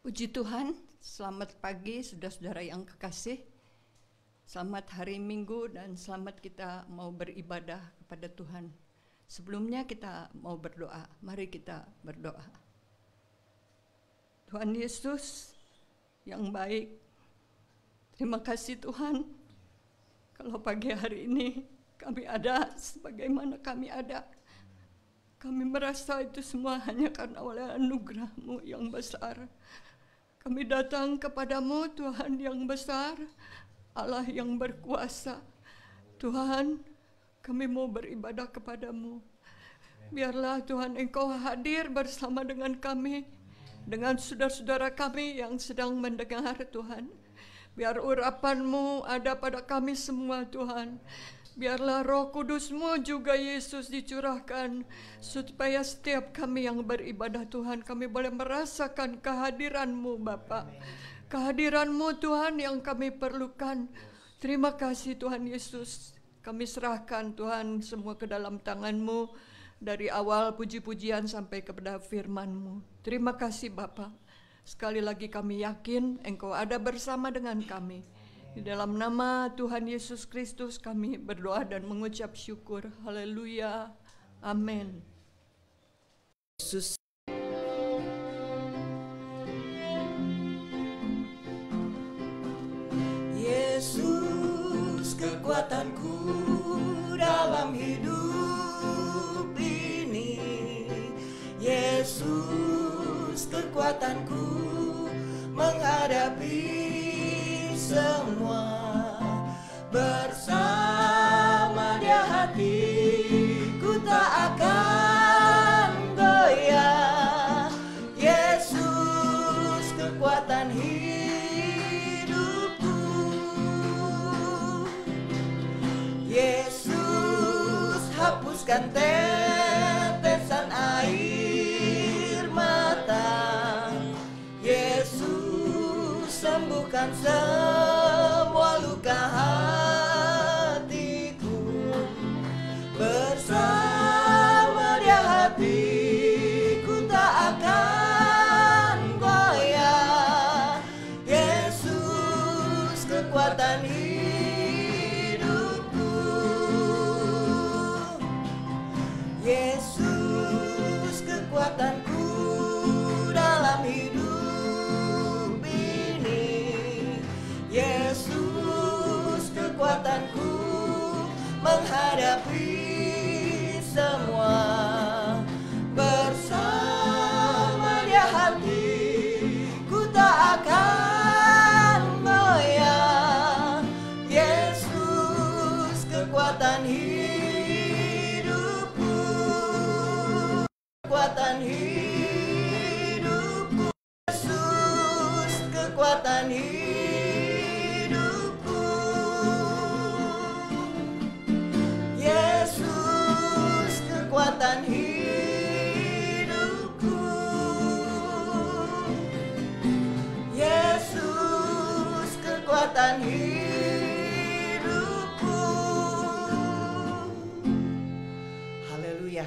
Puji Tuhan, selamat pagi saudara-saudara yang kekasih. Selamat hari Minggu dan selamat kita mau beribadah kepada Tuhan. Sebelumnya kita mau berdoa, mari kita berdoa. Tuhan Yesus yang baik, terima kasih Tuhan, kalau pagi hari ini kami ada sebagaimana kami ada. Kami merasa itu semua hanya karena oleh anugerah-Mu yang besar. Kami datang kepadamu Tuhan yang besar, Allah yang berkuasa. Tuhan, kami mau beribadah kepadamu. Biarlah Tuhan Engkau hadir bersama dengan kami, dengan saudara-saudara kami yang sedang mendengar Tuhan. Biar urapan-Mu ada pada kami semua Tuhan. Biarlah Roh Kudus-Mu juga Yesus dicurahkan, supaya setiap kami yang beribadah Tuhan, kami boleh merasakan kehadiran-Mu Bapa. Kehadiran-Mu Tuhan yang kami perlukan. Terima kasih Tuhan Yesus. Kami serahkan Tuhan semua ke dalam tangan-Mu, dari awal puji-pujian sampai kepada firman-Mu. Terima kasih Bapa. Sekali lagi kami yakin Engkau ada bersama dengan kami. Di dalam nama Tuhan Yesus Kristus kami berdoa dan mengucap syukur. Haleluya. Amin. Yesus. Yesus kekuatanku dalam hidup ini. Yesus kekuatanku menghadapi semua. Bersama Dia hatiku tak akan goyah. Yesus kekuatan hidupku. Yesus hapuskan tetesan air mata. Yesus sembuhkan semua luka hatiku. Bersama Dia hatiku tak akan goyah. Yesus kekuatan hidupku. Yesus kekuatanku dalam hidup ini. Yesus kekuatanku menghadapi semua. Bersama Dia hatiku tak akan goyah. Yesus kekuatan hidupku. Kekuatan hidupku. Yesus kekuatan hidupku. Yesus kekuatan hidupku. Yesus kekuatan hidupku. Haleluya.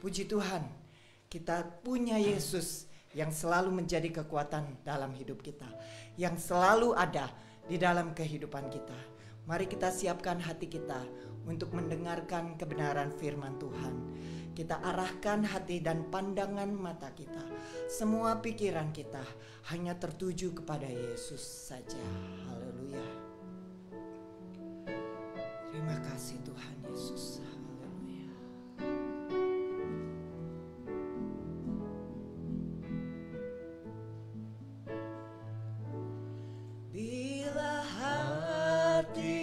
Puji Tuhan, kita punya Yesus yang selalu menjadi kekuatan dalam hidup kita, yang selalu ada di dalam kehidupan kita. Mari kita siapkan hati kita untuk mendengarkan kebenaran firman Tuhan. Kita arahkan hati dan pandangan mata kita, semua pikiran kita hanya tertuju kepada Yesus saja. Haleluya. Terima kasih Tuhan Yesus. Haleluya. Bila hati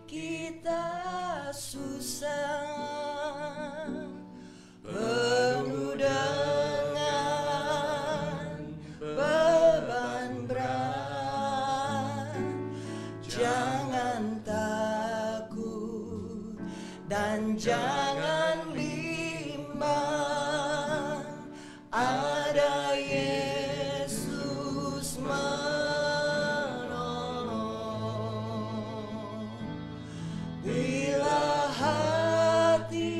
kita susah, penuh dengan beban berat, jangan takut dan jangan bimbang. Ada Yesus menolong. Bila hati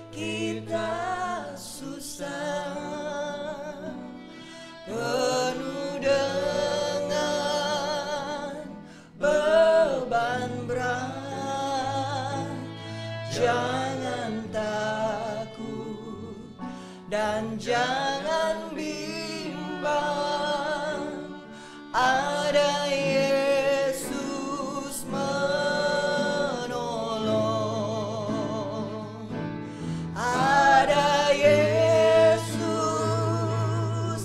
kita susah, Jangan takut dan jangan bimbang, ada Yesus menolong. Ada Yesus,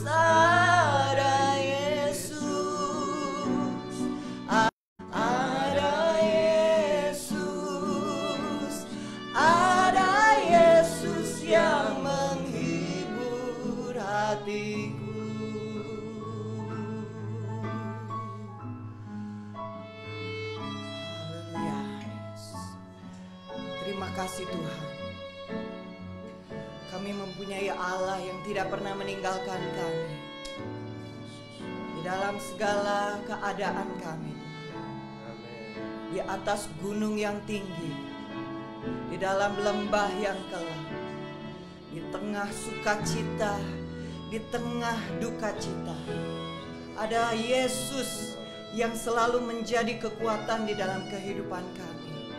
ada Yesus, ada Yesus, ada Yesus yang menghibur hatiku. Haleluya. Terima kasih Tuhan. Kami mempunyai Allah yang tidak pernah meninggalkan kami di dalam segala keadaan kami. Di atas gunung yang tinggi, di dalam lembah yang kelam, di tengah sukacita, di tengah duka cita, ada Yesus yang selalu menjadi kekuatan di dalam kehidupan kami.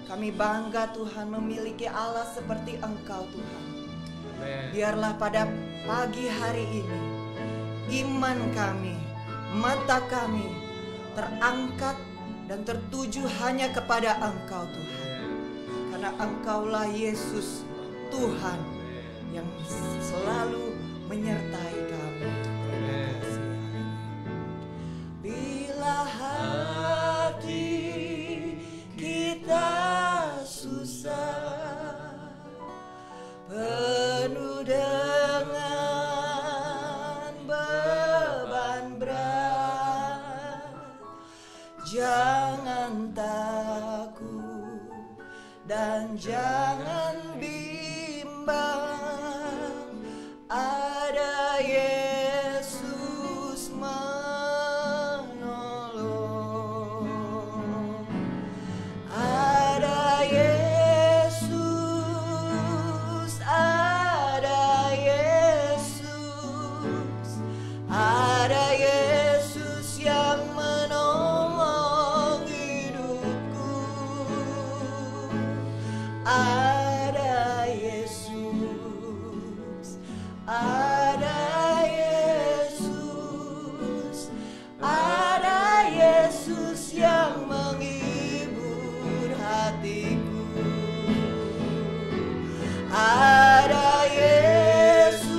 Kami bangga Tuhan memiliki Allah seperti Engkau Tuhan. Biarlah pada pagi hari ini iman kami, mata kami terangkat dan tertuju hanya kepada Engkau Tuhan. Karena Engkaulah Yesus Tuhan yang selalu menyertai kami. Terima kasih. Bila hati kita susah, penuh dengan beban berat, jangan takut dan jangan bimbang, ada Yesus menolong. Ada Yesus, ada Yesus, ada Yesus yang menolong hidupku. Ada Yesus, ada Yesus, ada Yesus yang menghibur hatiku. Ada Yesus,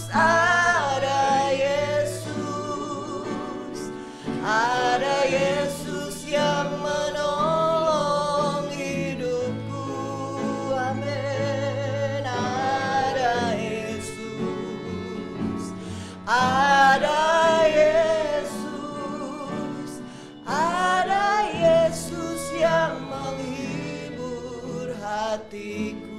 ada Yesus, ada Yesus yang menolong hidupku. Amin. Ada Yesus, ada Yesus, ada Yesus yang menghibur hatiku.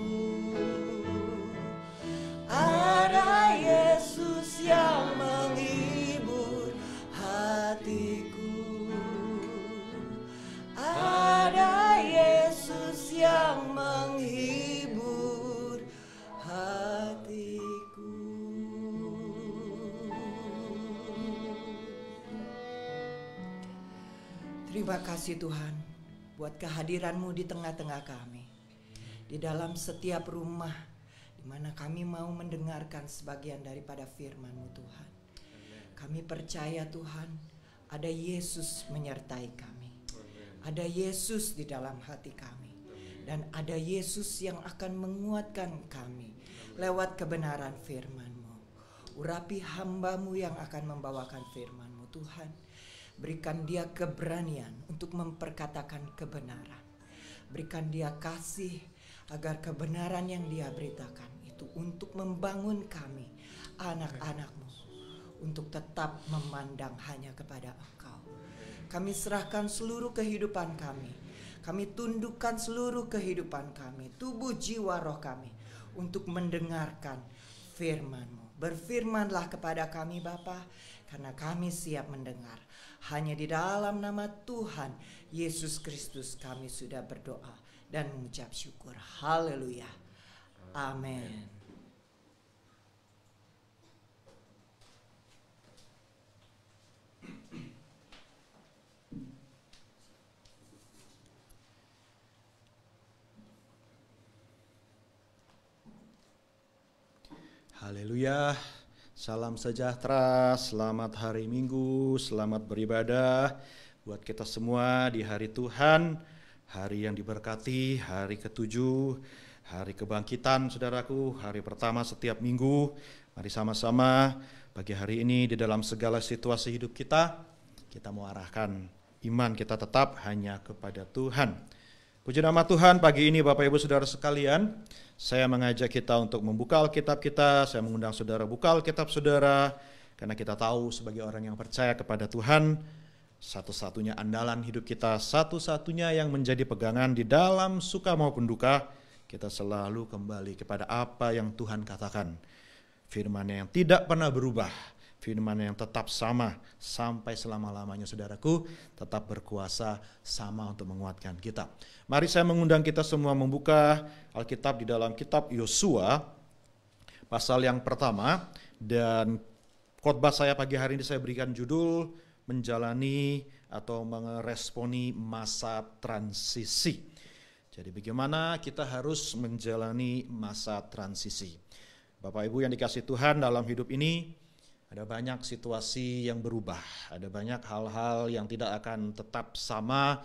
Ada Yesus yang menghibur hatiku. Ada Yesus yang menghibur hatiku. Terima kasih Tuhan buat kehadiran-Mu di tengah-tengah kami. Di dalam setiap rumah di mana kami mau mendengarkan sebagian daripada firman-Mu Tuhan. Kami percaya Tuhan ada Yesus menyertai kami. Ada Yesus di dalam hati kami. Dan ada Yesus yang akan menguatkan kami lewat kebenaran firman-Mu. Urapi hamba-Mu yang akan membawakan firman-Mu Tuhan. Berikan dia keberanian untuk memperkatakan kebenaran. Berikan dia kasih agar kebenaran yang dia beritakan itu untuk membangun kami, anak-anak-Mu, untuk tetap memandang hanya kepada Engkau. Kami serahkan seluruh kehidupan kami. Kami tundukkan seluruh kehidupan kami, tubuh, jiwa, roh kami untuk mendengarkan firman-Mu. Berfirmanlah kepada kami Bapa, karena kami siap mendengar. Hanya di dalam nama Tuhan Yesus Kristus kami sudah berdoa dan mengucap syukur. Haleluya. Amin. Haleluya, salam sejahtera, selamat hari Minggu, selamat beribadah buat kita semua di hari Tuhan, hari yang diberkati, hari ke-7, hari kebangkitan saudaraku, hari pertama setiap minggu. Mari sama-sama pagi hari ini di dalam segala situasi hidup kita mau arahkan iman kita tetap hanya kepada Tuhan. Puji nama Tuhan, pagi ini Bapak Ibu Saudara sekalian, saya mengajak kita untuk membuka Alkitab kita, saya mengundang saudara buka Alkitab saudara, karena kita tahu sebagai orang yang percaya kepada Tuhan, satu-satunya andalan hidup kita, satu-satunya yang menjadi pegangan di dalam suka maupun duka, kita selalu kembali kepada apa yang Tuhan katakan. Firman yang tidak pernah berubah, firman yang tetap sama sampai selama-lamanya saudaraku, tetap berkuasa sama untuk menguatkan kita. Mari saya mengundang kita semua membuka Alkitab di dalam kitab Yosua pasal yang pertama, dan khotbah saya pagi hari ini saya berikan judul menjalani atau meresponi masa transisi. Jadi bagaimana kita harus menjalani masa transisi. Bapak Ibu yang dikasihi Tuhan, dalam hidup ini ada banyak situasi yang berubah, ada banyak hal-hal yang tidak akan tetap sama,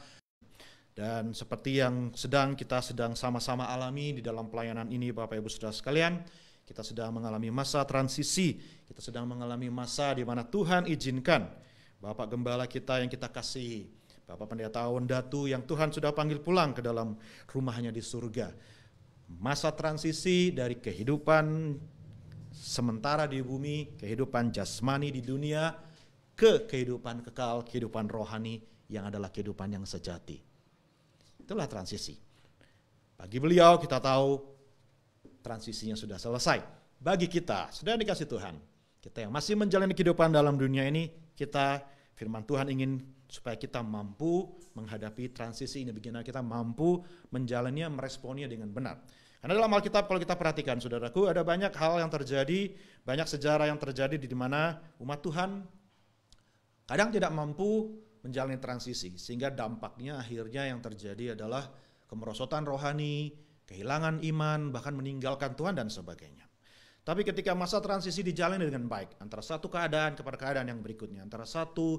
dan seperti yang kita sedang sama-sama alami di dalam pelayanan ini Bapak Ibu Saudara sekalian, kita sedang mengalami masa transisi, kita sedang mengalami masa di mana Tuhan izinkan Bapak Gembala kita yang kita kasihi, Bapak Pendeta Wondatu yang Tuhan sudah panggil pulang ke dalam rumahnya di surga. Masa transisi dari kehidupan sementara di bumi, kehidupan jasmani di dunia, ke kehidupan kekal, kehidupan rohani yang adalah kehidupan yang sejati. Itulah transisi. Bagi beliau kita tahu transisinya sudah selesai. Bagi kita, sudah dikasih Tuhan, kita yang masih menjalani kehidupan dalam dunia ini, firman Tuhan ingin supaya kita mampu menghadapi transisi ini, bagaimana kita mampu menjalaninya, meresponnya dengan benar. Karena dalam Alkitab kalau kita perhatikan saudaraku, ada banyak hal yang terjadi, banyak sejarah yang terjadi di mana umat Tuhan kadang tidak mampu menjalani transisi, sehingga dampaknya akhirnya yang terjadi adalah kemerosotan rohani, kehilangan iman, bahkan meninggalkan Tuhan dan sebagainya. Tapi ketika masa transisi dijalani dengan baik, antara satu keadaan kepada keadaan yang berikutnya, antara satu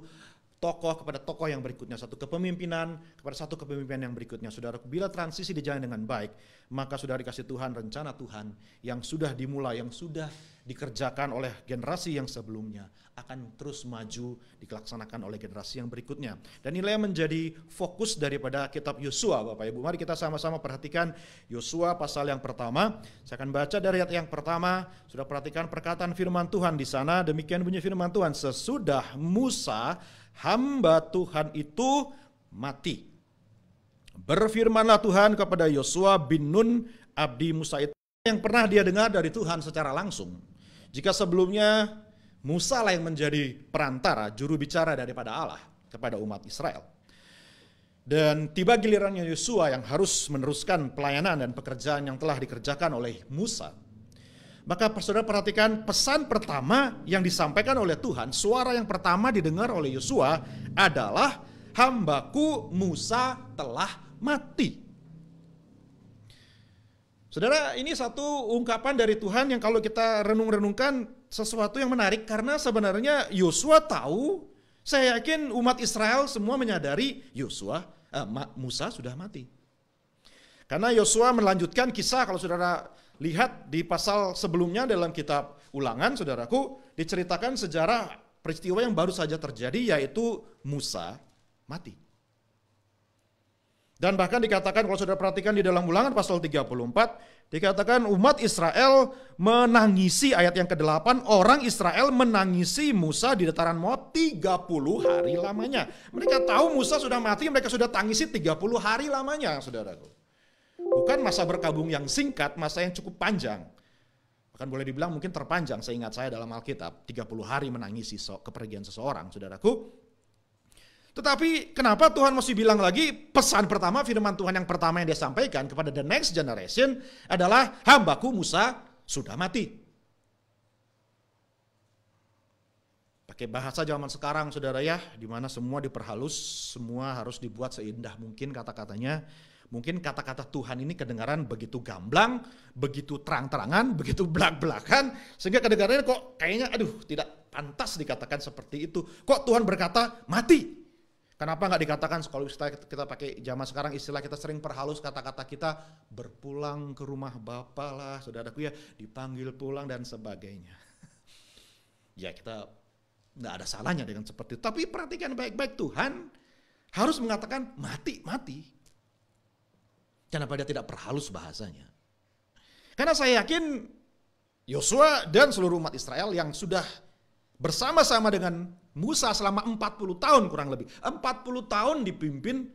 tokoh kepada tokoh yang berikutnya, satu kepemimpinan kepada satu kepemimpinan yang berikutnya. Saudara, bila transisi dijalani dengan baik, maka sudah dikasih Tuhan rencana Tuhan yang sudah dimulai, yang sudah dikerjakan oleh generasi yang sebelumnya, akan terus maju dilaksanakan oleh generasi yang berikutnya. Dan inilah yang menjadi fokus daripada kitab Yosua Bapak Ibu. Mari kita sama-sama perhatikan Yosua pasal yang pertama. Saya akan baca dari ayat yang pertama. Sudah perhatikan perkataan firman Tuhan di sana. Demikian bunyi firman Tuhan, sesudah Musa hamba Tuhan itu mati, berfirmanlah Tuhan kepada Yosua bin Nun abdi Musa itu, yang pernah dia dengar dari Tuhan secara langsung. Jika sebelumnya Musa lah yang menjadi perantara, juru bicara daripada Allah kepada umat Israel. Dan tiba gilirannya Yosua yang harus meneruskan pelayanan dan pekerjaan yang telah dikerjakan oleh Musa. Maka saudara perhatikan pesan pertama yang disampaikan oleh Tuhan, suara yang pertama didengar oleh Yosua adalah hambaku Musa telah mati. Saudara, ini satu ungkapan dari Tuhan yang kalau kita renung-renungkan sesuatu yang menarik, karena sebenarnya Yosua tahu, saya yakin umat Israel semua menyadari Musa sudah mati. Karena Yosua melanjutkan kisah, kalau saudara lihat di pasal sebelumnya dalam kitab Ulangan, saudaraku, diceritakan sejarah peristiwa yang baru saja terjadi, yaitu Musa mati. Dan bahkan dikatakan, kalau saudara perhatikan di dalam Ulangan pasal 34, dikatakan umat Israel menangisi, ayat yang ke-8, orang Israel menangisi Musa di dataran Moab 30 hari lamanya. Mereka tahu Musa sudah mati, mereka sudah tangisi 30 hari lamanya, saudaraku. Bukan masa berkabung yang singkat, masa yang cukup panjang. Bahkan boleh dibilang mungkin terpanjang, seingat saya dalam Alkitab, 30 hari menangisi kepergian seseorang, saudaraku. Tetapi kenapa Tuhan masih bilang lagi, pesan pertama, firman Tuhan yang pertama yang dia sampaikan kepada the next generation adalah hambaku Musa sudah mati. Pakai bahasa zaman sekarang saudara ya, di mana semua diperhalus, semua harus dibuat seindah mungkin kata-katanya. mungkin kata-kata Tuhan ini kedengaran begitu gamblang, begitu terang-terangan, begitu belak-belakan, sehingga kedengarannya kok kayaknya tidak pantas dikatakan seperti itu. Kok Tuhan berkata mati? Kenapa nggak dikatakan, kalau kita pakai zaman sekarang istilah kita sering perhalus kata-kata kita, berpulang ke rumah Bapa lah, saudaraku ya, dipanggil pulang dan sebagainya. Ya kita nggak ada salahnya dengan seperti itu. Tapi perhatikan baik-baik, Tuhan harus mengatakan mati. Kenapa dia tidak perhalus bahasanya? Karena saya yakin Yosua dan seluruh umat Israel yang sudah bersama-sama dengan Musa selama 40 tahun kurang lebih. 40 tahun dipimpin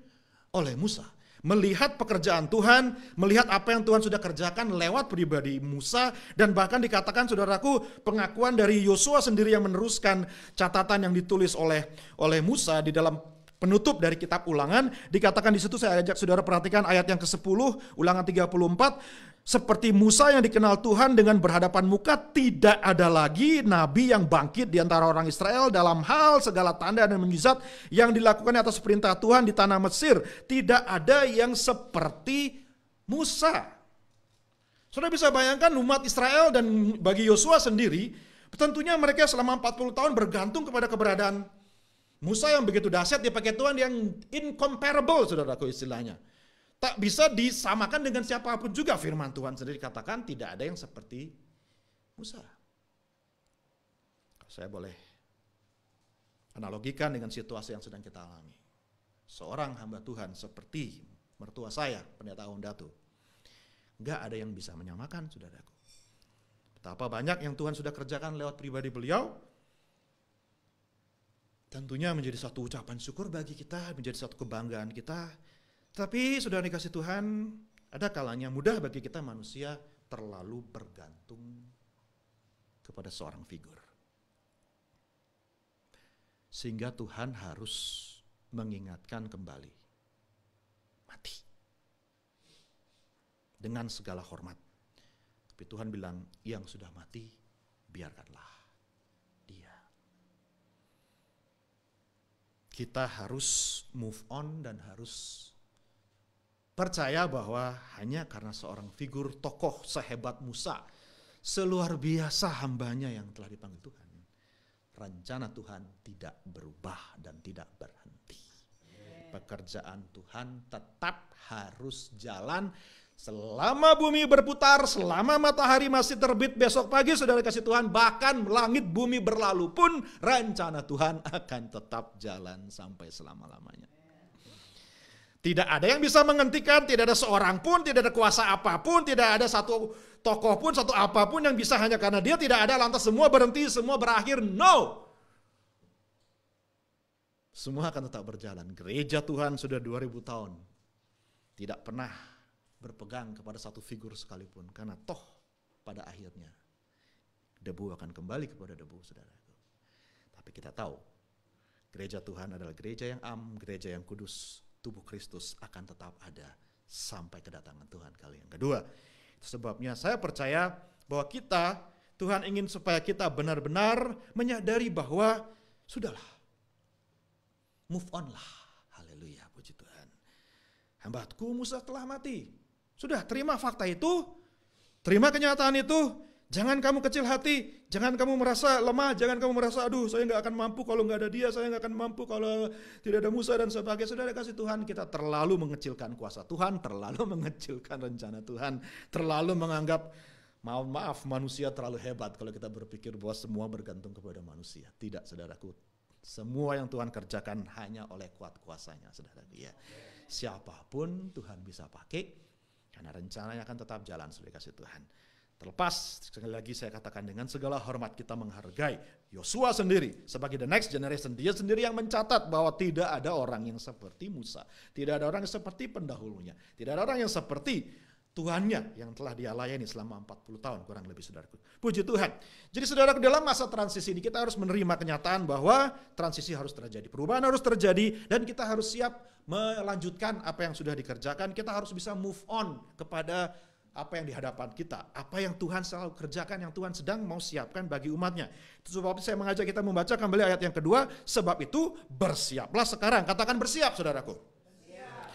oleh Musa. Melihat pekerjaan Tuhan, melihat apa yang Tuhan sudah kerjakan lewat pribadi Musa. Dan bahkan dikatakan, saudaraku, pengakuan dari Yosua sendiri yang meneruskan catatan yang ditulis oleh Musa di dalam penutup dari kitab Ulangan. Dikatakan di situ, saya ajak saudara perhatikan ayat yang ke-10, Ulangan 34. Seperti Musa yang dikenal Tuhan dengan berhadapan muka, tidak ada lagi nabi yang bangkit di antara orang Israel dalam hal segala tanda dan mukjizat yang dilakukan atas perintah Tuhan di tanah Mesir. Tidak ada yang seperti Musa. Saudara bisa bayangkan umat Israel dan bagi Yosua sendiri, tentunya mereka selama 40 tahun bergantung kepada keberadaan Musa yang begitu dahsyat, dipakai Tuhan yang incomparable, saudaraku istilahnya. Tak bisa disamakan dengan siapapun juga. Firman Tuhan sendiri katakan tidak ada yang seperti Musa. Saya boleh analogikan dengan situasi yang sedang kita alami. Seorang hamba Tuhan seperti mertua saya, Pendeta Aung Datu. Enggak ada yang bisa menyamakan, saudaraku. Betapa banyak yang Tuhan sudah kerjakan lewat pribadi beliau. Tentunya menjadi satu ucapan syukur bagi kita, menjadi satu kebanggaan kita. Tapi saudara dikasih Tuhan, ada kalanya mudah bagi kita manusia terlalu bergantung kepada seorang figur. Sehingga Tuhan harus mengingatkan kembali. Mati. Dengan segala hormat. Tapi Tuhan bilang, yang sudah mati, biarkanlah dia. Kita harus move on dan harus percaya bahwa hanya karena seorang figur tokoh sehebat Musa, seluar biasa hambanya yang telah dipanggil Tuhan, rencana Tuhan tidak berubah dan tidak berhenti. Pekerjaan Tuhan tetap harus jalan selama bumi berputar, selama matahari masih terbit besok pagi, saudara kasih Tuhan, bahkan langit bumi berlalu pun rencana Tuhan akan tetap jalan sampai selama-lamanya. Tidak ada yang bisa menghentikan, tidak ada seorang pun, tidak ada kuasa apapun, tidak ada satu tokoh pun, satu apapun yang bisa hanya karena dia tidak ada lantas semua berhenti, semua berakhir. No! Semua akan tetap berjalan. Gereja Tuhan sudah 2000 tahun. Tidak pernah berpegang kepada satu figur sekalipun. Karena toh pada akhirnya debu akan kembali kepada debu, saudaraku. Tapi kita tahu, gereja Tuhan adalah gereja yang gereja yang kudus. Tubuh Kristus akan tetap ada sampai kedatangan Tuhan kali yang kedua. Itu sebabnya saya percaya bahwa Tuhan ingin supaya kita benar-benar menyadari bahwa sudahlah, move on lah. Haleluya, puji Tuhan. Hambaku Musa telah mati. Sudah, terima fakta itu, terima kenyataan itu. Jangan kamu kecil hati, jangan kamu merasa lemah, jangan kamu merasa aduh saya gak akan mampu kalau gak ada dia, saya gak akan mampu kalau tidak ada Musa dan sebagainya. Saudara kasih Tuhan, kita terlalu mengecilkan kuasa Tuhan, terlalu mengecilkan rencana Tuhan, terlalu menganggap maaf manusia terlalu hebat kalau kita berpikir bahwa semua bergantung kepada manusia. Tidak, saudaraku, semua yang Tuhan kerjakan hanya oleh kuat kuasanya, saudaraku ya. Siapapun Tuhan bisa pakai, karena rencananya akan tetap jalan, saudara kasih Tuhan. Terlepas, sekali lagi saya katakan dengan segala hormat kita menghargai Yosua sendiri sebagai the next generation. Dia sendiri yang mencatat bahwa tidak ada orang yang seperti Musa. Tidak ada orang yang seperti pendahulunya. Tidak ada orang yang seperti Tuhannya yang telah dia layani selama 40 tahun kurang lebih, saudaraku. Puji Tuhan. Jadi saudaraku, dalam masa transisi ini kita harus menerima kenyataan bahwa transisi harus terjadi. Perubahan harus terjadi dan kita harus siap melanjutkan apa yang sudah dikerjakan. Kita harus bisa move on kepada apa yang di hadapan kita, apa yang Tuhan selalu kerjakan, yang Tuhan sedang mau siapkan bagi umatnya. Itu sebab saya mengajak kita membaca kembali ayat yang kedua, sebab itu bersiaplah sekarang. Katakan bersiap, saudaraku.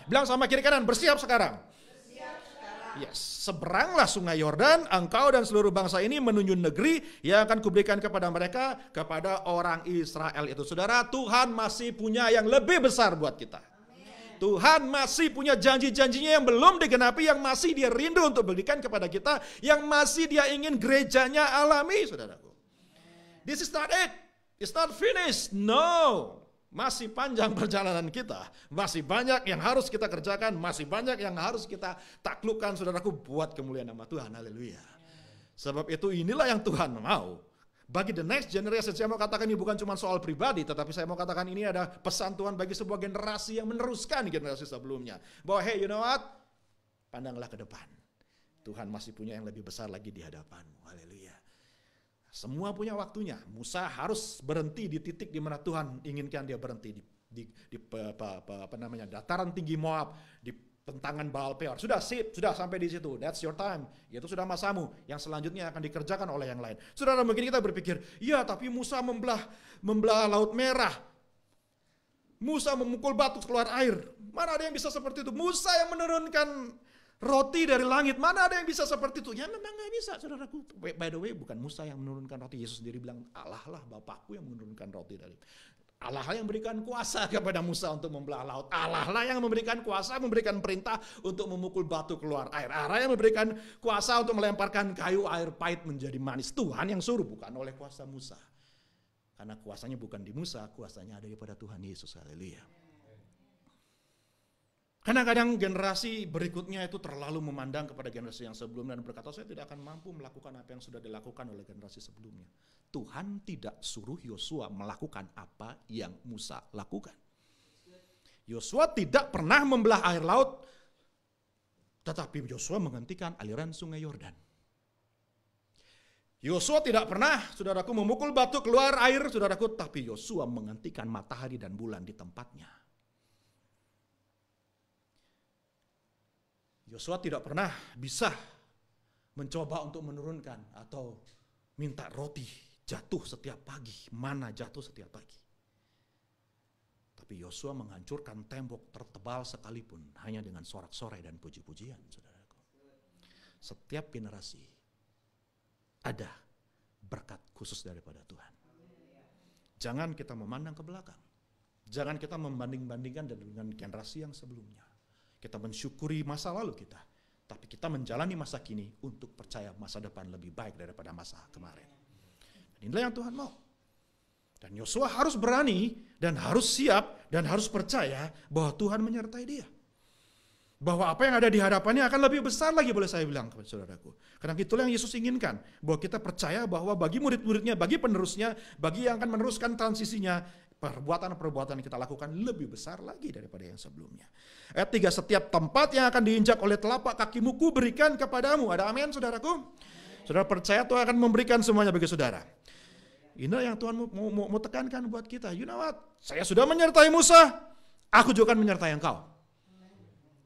Bilang sama kiri kanan, bersiap sekarang. Yes, seberanglah sungai Yordan, engkau dan seluruh bangsa ini menuju negeri yang akan kuberikan kepada mereka, kepada orang Israel itu. Saudara, Tuhan masih punya yang lebih besar buat kita. Tuhan masih punya janji-janjinya yang belum digenapi, yang masih dia rindu untuk berikan kepada kita, yang masih dia ingin gerejanya alami, saudaraku. This is not it. It's not finished. No. Masih panjang perjalanan kita. Masih banyak yang harus kita kerjakan. Masih banyak yang harus kita taklukkan, saudaraku, buat kemuliaan nama Tuhan. Haleluya. Sebab itu inilah yang Tuhan mau. Bagi the next generation, saya mau katakan ini bukan cuma soal pribadi, tetapi saya mau katakan ini ada pesan Tuhan bagi sebuah generasi yang meneruskan generasi sebelumnya. Bahwa hey, you know what? Pandanglah ke depan. Tuhan masih punya yang lebih besar lagi di hadapanmu. Haleluya. Semua punya waktunya. Musa harus berhenti di titik di mana Tuhan inginkan dia berhenti di dataran tinggi Moab, di pentangan Baal Peor. Sudah sampai di situ. That's your time. Itu sudah masamu. Yang selanjutnya akan dikerjakan oleh yang lain. Saudara, mungkin kita berpikir, ya tapi Musa membelah Laut Merah. Musa memukul batu keluar air. Mana ada yang bisa seperti itu? Musa yang menurunkan roti dari langit, mana ada yang bisa seperti itu? Ya memang gak bisa, saudaraku. By the way, bukan Musa yang menurunkan roti. Yesus sendiri bilang, Allah lah Bapakku yang menurunkan roti dari Allah yang memberikan kuasa kepada Musa untuk membelah laut. Allah lah yang memberikan kuasa, memberikan perintah untuk memukul batu keluar air. Allah yang memberikan kuasa untuk melemparkan kayu air pahit menjadi manis. Tuhan yang suruh, bukan oleh kuasa Musa. Karena kuasanya bukan di Musa, kuasanya ada daripada Tuhan Yesus. Haleluya. Kadang-kadang generasi berikutnya itu terlalu memandang kepada generasi yang sebelumnya dan berkata, saya tidak akan mampu melakukan apa yang sudah dilakukan oleh generasi sebelumnya. Tuhan tidak suruh Yosua melakukan apa yang Musa lakukan. Yosua tidak pernah membelah air laut, tetapi Yosua menghentikan aliran sungai Yordan. Yosua tidak pernah, saudaraku, memukul batu keluar air, saudaraku, tapi Yosua menghentikan matahari dan bulan di tempatnya. Yosua tidak pernah bisa mencoba untuk menurunkan atau minta roti jatuh setiap pagi, mana jatuh setiap pagi. Tapi Yosua menghancurkan tembok tertebal sekalipun hanya dengan sorak-sorai dan puji-pujian, saudaraku. Setiap generasi ada berkat khusus daripada Tuhan. Jangan kita memandang ke belakang. Jangan kita membanding-bandingkan dengan generasi yang sebelumnya. Kita mensyukuri masa lalu kita, tapi kita menjalani masa kini untuk percaya masa depan lebih baik daripada masa kemarin. Dan inilah yang Tuhan mau. Dan Yosua harus berani dan harus siap dan harus percaya bahwa Tuhan menyertai dia. Bahwa apa yang ada di hadapannya akan lebih besar lagi, boleh saya bilang kepada saudaraku. Karena itulah yang Yesus inginkan, bahwa kita percaya bahwa bagi murid-muridnya, bagi penerusnya, bagi yang akan meneruskan transisinya, perbuatan-perbuatan yang kita lakukan lebih besar lagi daripada yang sebelumnya. Ayat 3, setiap tempat yang akan diinjak oleh telapak kakimu ku berikan kepadamu. Ada amin, saudaraku? Saudara percaya Tuhan akan memberikan semuanya bagi saudara. Inilah yang Tuhan mau tekankan buat kita. You know what? Saya sudah menyertai Musa, aku juga akan menyertai engkau.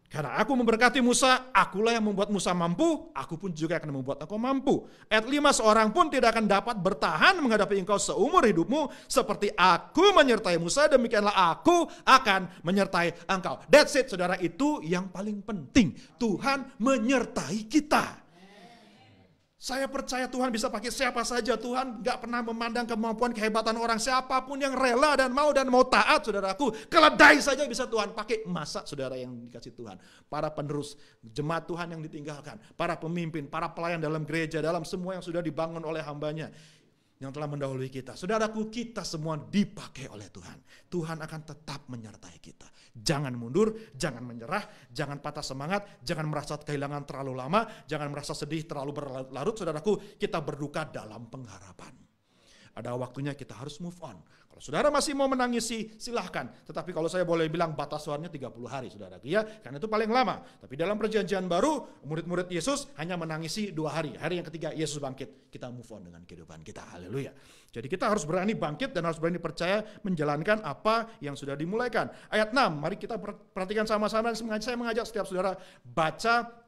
Karena aku memberkati Musa, akulah yang membuat Musa mampu, aku pun juga akan membuat engkau mampu. Ayat 5, seorang pun tidak akan dapat bertahan menghadapi engkau seumur hidupmu, seperti aku menyertai Musa, demikianlah aku akan menyertai engkau. That's it, saudara, itu yang paling penting. Tuhan menyertai kita. Saya percaya Tuhan bisa pakai siapa saja. Tuhan gak pernah memandang kemampuan, kehebatan orang. Siapapun yang rela dan mau taat, saudaraku. Keledai saja bisa Tuhan pakai. Masa saudara yang dikasih Tuhan. Para penerus, jemaat Tuhan yang ditinggalkan. Para pemimpin, para pelayan dalam gereja. Dalam semua yang sudah dibangun oleh hambanya. Yang telah mendahului kita. Saudaraku, kita semua dipakai oleh Tuhan. Tuhan akan tetap menyertai kita. Jangan mundur, jangan menyerah, jangan patah semangat, jangan merasa kehilangan terlalu lama, jangan merasa sedih terlalu berlarut, saudaraku. Kita berduka dalam pengharapan. Ada waktunya kita harus move on. Kalau saudara masih mau menangisi, silahkan. Tetapi kalau saya boleh bilang batas waktunya 30 hari, saudara. Ya, karena itu paling lama. Tapi dalam perjanjian baru, murid-murid Yesus hanya menangisi 2 hari. Hari yang ketiga, Yesus bangkit. Kita move on dengan kehidupan kita. Haleluya. Jadi kita harus berani bangkit dan harus berani percaya menjalankan apa yang sudah dimulaikan. Ayat 6, mari kita perhatikan sama-sama. Saya mengajak setiap saudara baca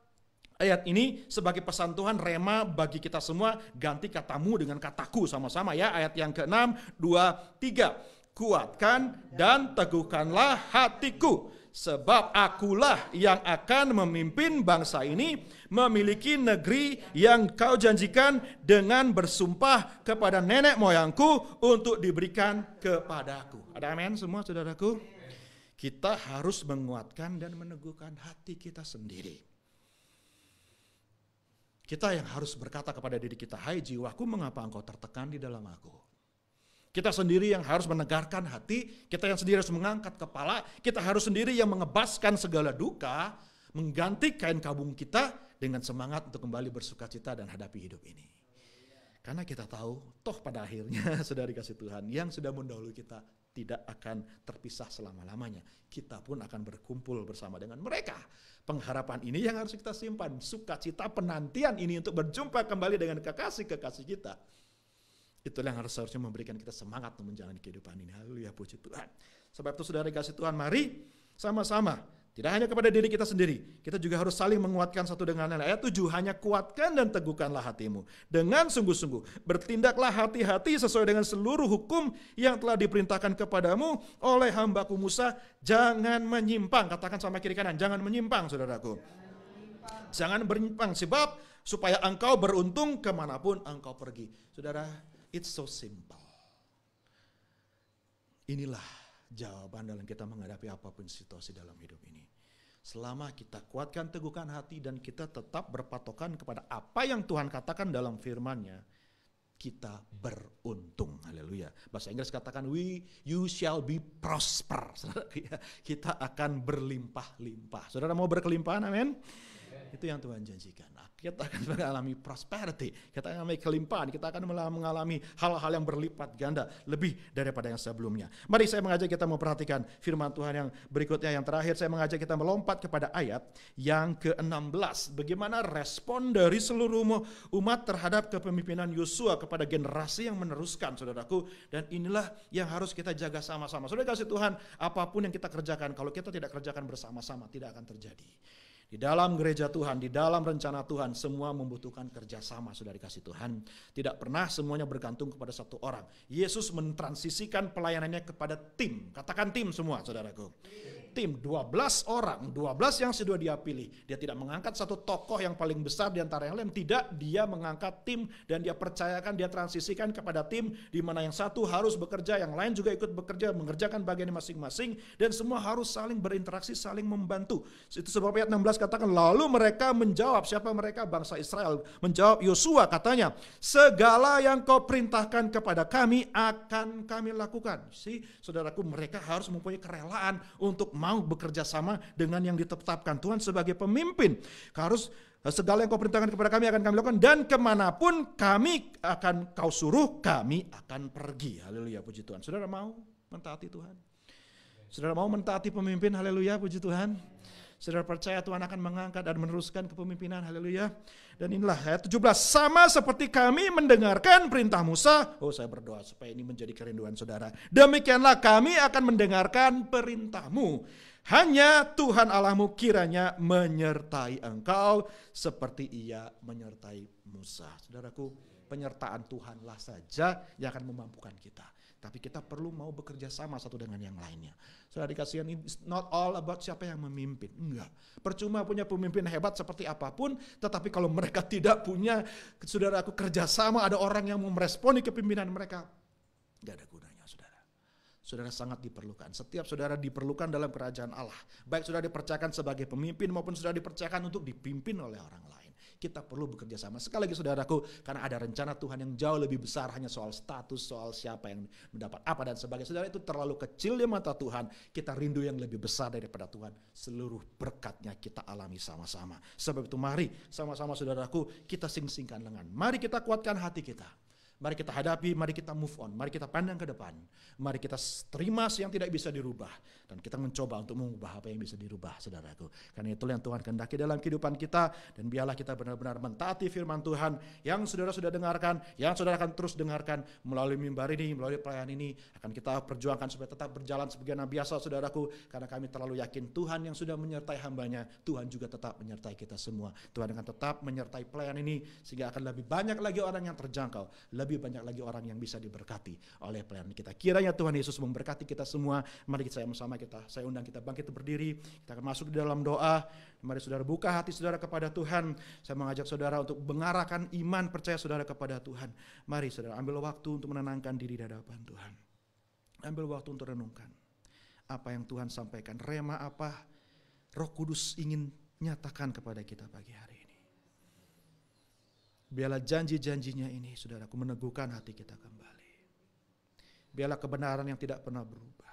ayat ini sebagai pesan Tuhan, rema bagi kita semua. Ganti katamu dengan kataku sama-sama ya. Ayat yang ke-6, 2, 3. Kuatkan dan teguhkanlah hatiku, Sebab akulah yang akan memimpin bangsa ini memiliki negeri yang kau janjikan dengan bersumpah kepada nenek moyangku untuk diberikan kepadaku. Ada amin semua saudaraku? Kita harus menguatkan dan meneguhkan hati kita sendiri. Kita yang harus berkata kepada diri kita, hai jiwaku, mengapa engkau tertekan di dalam aku? Kita sendiri yang harus menegarkan hati, kita yang sendiri harus mengangkat kepala, kita harus sendiri yang mengebaskan segala duka, mengganti kain kabung kita dengan semangat untuk kembali bersukacita dan hadapi hidup ini. Karena kita tahu, toh pada akhirnya saudara kasih Tuhan, yang sudah mendahului kita tidak akan terpisah selama-lamanya. Kita pun akan berkumpul bersama dengan mereka. Pengharapan ini yang harus kita simpan, sukacita penantian ini untuk berjumpa kembali dengan kekasih-kekasih kita. Itulah yang harusnya memberikan kita semangat untuk menjalani kehidupan ini. Haleluya, puji Tuhan. Sebab itu saudara kasih Tuhan, mari sama-sama. Tidak hanya kepada diri kita sendiri, kita juga harus saling menguatkan satu dengan lain. Ayat 7, hanya kuatkan dan teguhkanlah hatimu dengan sungguh-sungguh. Bertindaklah hati-hati sesuai dengan seluruh hukum yang telah diperintahkan kepadamu oleh hambaku Musa. Jangan menyimpang, katakan sama kiri kanan, jangan menyimpang saudaraku. Jangan menyimpang, sebab supaya engkau beruntung kemanapun engkau pergi. Saudara, it's so simple. Inilah jawaban dalam kita menghadapi apapun situasi dalam hidup ini. Selama kita kuatkan, teguhkan hati dan kita tetap berpatokan kepada apa yang Tuhan katakan dalam firman-Nya, kita beruntung. Haleluya. Bahasa Inggris katakan you shall be prosper. Kita akan berlimpah-limpah. Saudara mau berkelimpahan, amin? Itu yang Tuhan janjikan. Kita akan mengalami prosperity, kita akan mengalami kelimpahan, kita akan mengalami hal-hal yang berlipat ganda lebih daripada yang sebelumnya. Mari saya mengajak kita memperhatikan firman Tuhan yang berikutnya, yang terakhir saya mengajak kita melompat kepada ayat yang ke-16. Bagaimana respon dari seluruh umat terhadap kepemimpinan Yosua kepada generasi yang meneruskan, saudaraku. Dan inilah yang harus kita jaga sama-sama. Saudara kasih Tuhan, apapun yang kita kerjakan, kalau kita tidak kerjakan bersama-sama, tidak akan terjadi. Di dalam gereja Tuhan, di dalam rencana Tuhan, semua membutuhkan kerjasama, saudara kasih Tuhan. Tidak pernah semuanya bergantung kepada satu orang. Yesus mentransisikan pelayanannya kepada tim. Katakan tim semua, saudaraku. Tim, 12 orang, 12 yang sudah dia pilih. Dia tidak mengangkat satu tokoh yang paling besar di antara yang lain. Tidak, dia mengangkat tim dan dia percayakan, dia transisikan kepada tim di mana yang satu harus bekerja, yang lain juga ikut bekerja, mengerjakan bagiannya masing-masing, dan semua harus saling berinteraksi, saling membantu. Itu sebab ayat 16 katakan, lalu mereka menjawab, siapa mereka? Bangsa Israel. Menjawab Yosua, katanya, segala yang kau perintahkan kepada kami akan kami lakukan. Saudaraku, mereka harus mempunyai kerelaan untuk mau bekerja sama dengan yang ditetapkan Tuhan sebagai pemimpin. Harus segala yang kau perintahkan kepada kami akan kami lakukan, dan kemanapun kami akan kau suruh, kami akan pergi. Haleluya, puji Tuhan. Saudara mau mentaati Tuhan? Saudara mau mentaati pemimpin? Haleluya, puji Tuhan. Saudara percaya Tuhan akan mengangkat dan meneruskan kepemimpinan, haleluya. Dan inilah ayat 17, sama seperti kami mendengarkan perintah Musa. Oh, saya berdoa supaya ini menjadi kerinduan saudara. Demikianlah kami akan mendengarkan perintahmu. Hanya Tuhan Allahmu kiranya menyertai engkau seperti ia menyertai Musa. Saudaraku, penyertaan Tuhanlah saja yang akan memampukan kita. Tapi kita perlu mau bekerja sama satu dengan yang lainnya. Saudara dikasihan, it's not all about siapa yang memimpin. Enggak. Percuma punya pemimpin hebat seperti apapun, tetapi kalau mereka tidak punya, saudaraku, kerjasama, ada orang yang mau meresponi kepemimpinan mereka, enggak ada gunanya, saudara. Saudara sangat diperlukan. Setiap saudara diperlukan dalam kerajaan Allah. Baik saudara dipercayakan sebagai pemimpin maupun saudara dipercayakan untuk dipimpin oleh orang lain. Kita perlu bekerja sama. Sekali lagi saudaraku, karena ada rencana Tuhan yang jauh lebih besar, hanya soal status, soal siapa yang mendapat apa dan sebagainya. Saudara, itu terlalu kecil di mata Tuhan. Kita rindu yang lebih besar daripada Tuhan. Seluruh berkatnya kita alami sama-sama. Sebab itu mari sama-sama saudaraku, kita sing-singkan lengan. Mari kita kuatkan hati kita. Mari kita hadapi, mari kita move on, mari kita pandang ke depan. Mari kita terima yang tidak bisa dirubah. Dan kita mencoba untuk mengubah apa yang bisa dirubah, saudaraku. Karena itulah yang Tuhan kehendaki dalam kehidupan kita. Dan biarlah kita benar-benar mentaati firman Tuhan yang saudara sudah dengarkan, yang saudara akan terus dengarkan melalui mimbar ini, melalui pelayanan ini. Akan kita perjuangkan supaya tetap berjalan sebagaimana biasa, saudaraku. Karena kami terlalu yakin Tuhan yang sudah menyertai hambanya, Tuhan juga tetap menyertai kita semua. Tuhan akan tetap menyertai pelayanan ini, sehingga akan lebih banyak lagi orang yang terjangkau. lebih banyak lagi orang yang bisa diberkati oleh pelayanan kita. Kiranya Tuhan Yesus memberkati kita semua. Mari kita sama-sama saya undang kita bangkit berdiri. Kita akan masuk di dalam doa. Mari saudara buka hati saudara kepada Tuhan. Saya mengajak saudara untuk mengarahkan iman percaya saudara kepada Tuhan. Mari saudara ambil waktu untuk menenangkan diri di hadapan Tuhan. Ambil waktu untuk renungkan apa yang Tuhan sampaikan. Rema apa Roh Kudus ingin nyatakan kepada kita pagi hari ini. Biarlah janji-janjinya ini, saudaraku, meneguhkan hati kita kembali. Biarlah kebenaran yang tidak pernah berubah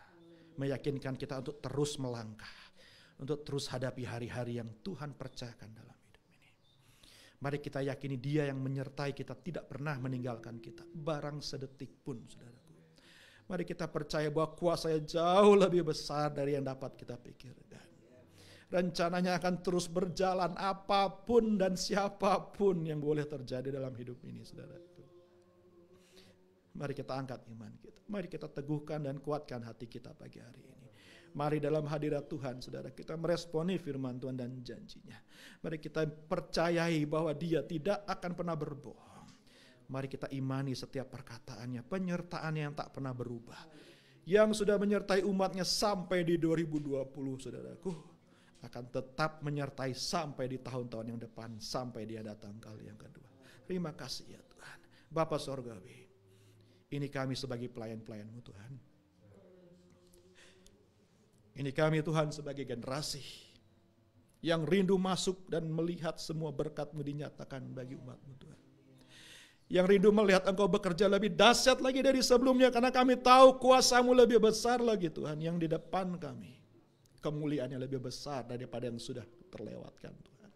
meyakinkan kita untuk terus melangkah, untuk terus hadapi hari-hari yang Tuhan percayakan dalam hidup ini. Mari kita yakini Dia yang menyertai kita, tidak pernah meninggalkan kita, barang sedetik pun, saudaraku. Mari kita percaya bahwa kuasa-Nya jauh lebih besar dari yang dapat kita pikirkan. Rencananya akan terus berjalan apapun dan siapapun yang boleh terjadi dalam hidup ini, saudaraku. Mari kita angkat iman kita. Mari kita teguhkan dan kuatkan hati kita pagi hari ini. Mari dalam hadirat Tuhan, saudara, kita meresponi firman Tuhan dan janjinya. Mari kita percayai bahwa Dia tidak akan pernah berbohong. Mari kita imani setiap perkataannya, penyertaannya yang tak pernah berubah. Yang sudah menyertai umatnya sampai di 2020, saudaraku, akan tetap menyertai sampai di tahun-tahun yang depan, sampai Dia datang kali yang kedua. Terima kasih ya Tuhan. Bapa Sorgawi, ini kami sebagai pelayan-pelayan-Mu Tuhan. Ini kami Tuhan sebagai generasi yang rindu masuk dan melihat semua berkat-Mu dinyatakan bagi umat-Mu Tuhan. Yang rindu melihat Engkau bekerja lebih dahsyat lagi dari sebelumnya, karena kami tahu kuasa-Mu lebih besar lagi Tuhan yang di depan kami. Kemuliaannya lebih besar daripada yang sudah terlewatkan Tuhan.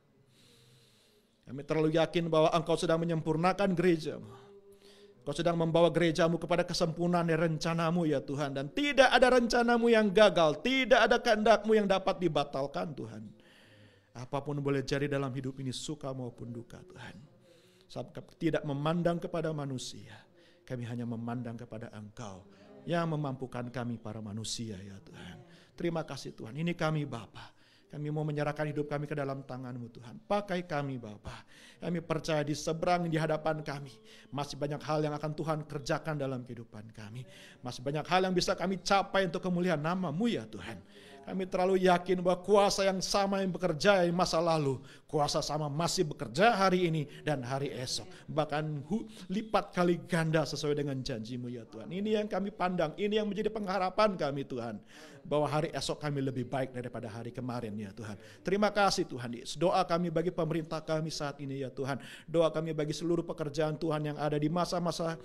Kami terlalu yakin bahwa Engkau sedang menyempurnakan gereja-Mu. Engkau sedang membawa gereja-Mu kepada kesempurnaan dari rencana-Mu ya Tuhan. Dan tidak ada rencana-Mu yang gagal. Tidak ada kehendak-Mu yang dapat dibatalkan Tuhan. Apapun boleh jadi dalam hidup ini, suka maupun duka Tuhan. Sebab tidak memandang kepada manusia. Kami hanya memandang kepada Engkau yang memampukan kami para manusia ya Tuhan. Terima kasih Tuhan, ini kami Bapa. Kami mau menyerahkan hidup kami ke dalam tangan-Mu Tuhan. Pakai kami Bapa. Kami percaya di seberang di hadapan kami masih banyak hal yang akan Tuhan kerjakan dalam kehidupan kami. Masih banyak hal yang bisa kami capai untuk kemuliaan nama-Mu ya Tuhan. Kami terlalu yakin bahwa kuasa yang sama yang bekerja di masa lalu, kuasa sama masih bekerja hari ini dan hari esok. Bahkan lipat kali ganda sesuai dengan janji-Mu ya Tuhan. Ini yang kami pandang, ini yang menjadi pengharapan kami Tuhan. Bahwa hari esok kami lebih baik daripada hari kemarin ya Tuhan. Terima kasih Tuhan Yesus. Doa kami bagi pemerintah kami saat ini ya Tuhan. Doa kami bagi seluruh pekerjaan Tuhan yang ada di masa-masa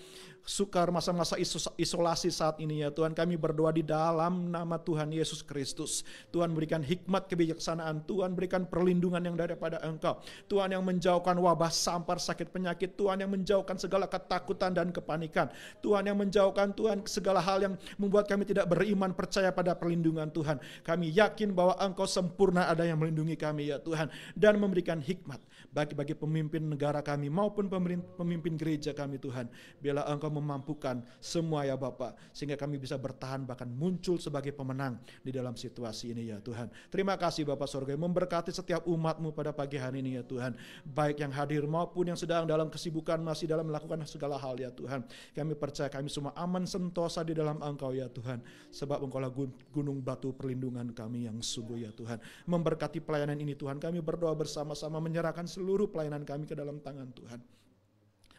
sukar, masa-masa isolasi saat ini ya Tuhan. Kami berdoa di dalam nama Tuhan Yesus Kristus. Tuhan berikan hikmat kebijaksanaan, Tuhan berikan perlindungan yang daripada Engkau. Tuhan yang menjauhkan wabah, sampar, sakit, penyakit. Tuhan yang menjauhkan segala ketakutan dan kepanikan. Tuhan yang menjauhkan Tuhan segala hal yang membuat kami tidak beriman percaya pada perlindungan Tuhan. Kami yakin bahwa Engkau sempurna ada yang melindungi kami ya Tuhan. Dan memberikan hikmat bagi pemimpin negara kami maupun pemimpin gereja kami Tuhan. Biarlah Engkau memampukan semua ya Bapa. Sehingga kami bisa bertahan bahkan muncul sebagai pemenang di dalam situasi ini ya Tuhan. Terima kasih Bapa Sorga, memberkati setiap umat-Mu pada pagi hari ini ya Tuhan. Baik yang hadir maupun yang sedang dalam kesibukan masih dalam melakukan segala hal ya Tuhan. Kami percaya kami semua aman sentosa di dalam Engkau ya Tuhan. Sebab Engkau lah gunung batu perlindungan kami yang sungguh ya Tuhan. Memberkati pelayanan ini Tuhan. Kami berdoa bersama-sama menyerahkan seluruh pelayanan kami ke dalam tangan Tuhan.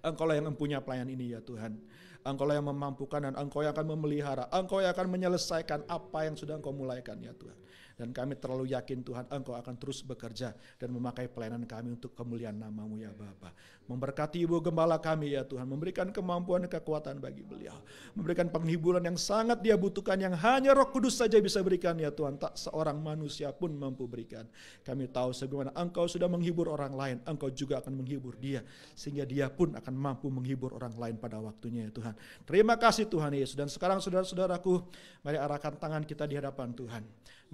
Engkau lah yang mempunyai pelayan ini ya Tuhan. Engkau lah yang memampukan dan Engkau yang akan memelihara. Engkau yang akan menyelesaikan apa yang sudah Engkau mulaikan ya Tuhan. Dan kami terlalu yakin Tuhan Engkau akan terus bekerja dan memakai pelayanan kami untuk kemuliaan nama-Mu ya Bapa. Memberkati Ibu Gembala kami ya Tuhan. Memberikan kemampuan dan kekuatan bagi beliau. Memberikan penghiburan yang sangat dia butuhkan, yang hanya Roh Kudus saja bisa berikan ya Tuhan. Tak seorang manusia pun mampu berikan. Kami tahu sebagaimana Engkau sudah menghibur orang lain, Engkau juga akan menghibur dia. Sehingga dia pun akan mampu menghibur orang lain pada waktunya ya Tuhan. Terima kasih Tuhan Yesus. Dan sekarang saudara-saudaraku, mari arahkan tangan kita di hadapan Tuhan.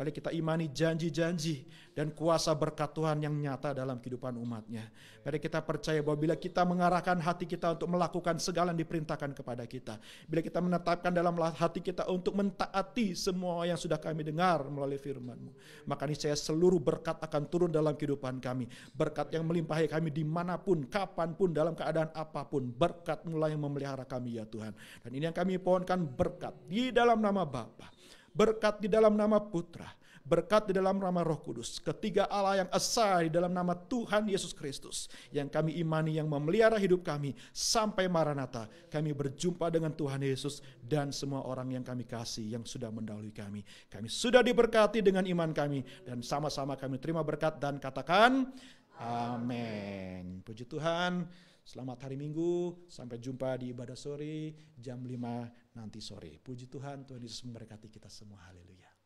Mari kita imani janji-janji dan kuasa berkat Tuhan yang nyata dalam kehidupan umatnya. Mari kita percaya bahwa bila kita mengarahkan hati kita untuk melakukan segala yang diperintahkan kepada kita, bila kita menetapkan dalam hati kita untuk mentaati semua yang sudah kami dengar melalui firman-Mu, maka niscaya seluruh berkat akan turun dalam kehidupan kami. Berkat yang melimpahi kami dimanapun, kapanpun, dalam keadaan apapun. Berkat mulai yang memelihara kami ya Tuhan. Dan ini yang kami pohonkan, berkat di dalam nama Bapa, berkat di dalam nama Putra, berkat di dalam nama Roh Kudus, ketiga Allah yang esa di dalam nama Tuhan Yesus Kristus, yang kami imani, yang memelihara hidup kami sampai Maranatha. Kami berjumpa dengan Tuhan Yesus dan semua orang yang kami kasih yang sudah mendahului kami. Kami sudah diberkati dengan iman kami, dan sama-sama kami terima berkat dan katakan amin. Puji Tuhan. Selamat hari Minggu, sampai jumpa di ibadah sore jam 5 nanti sore. Puji Tuhan, Tuhan Yesus memberkati kita semua. Haleluya.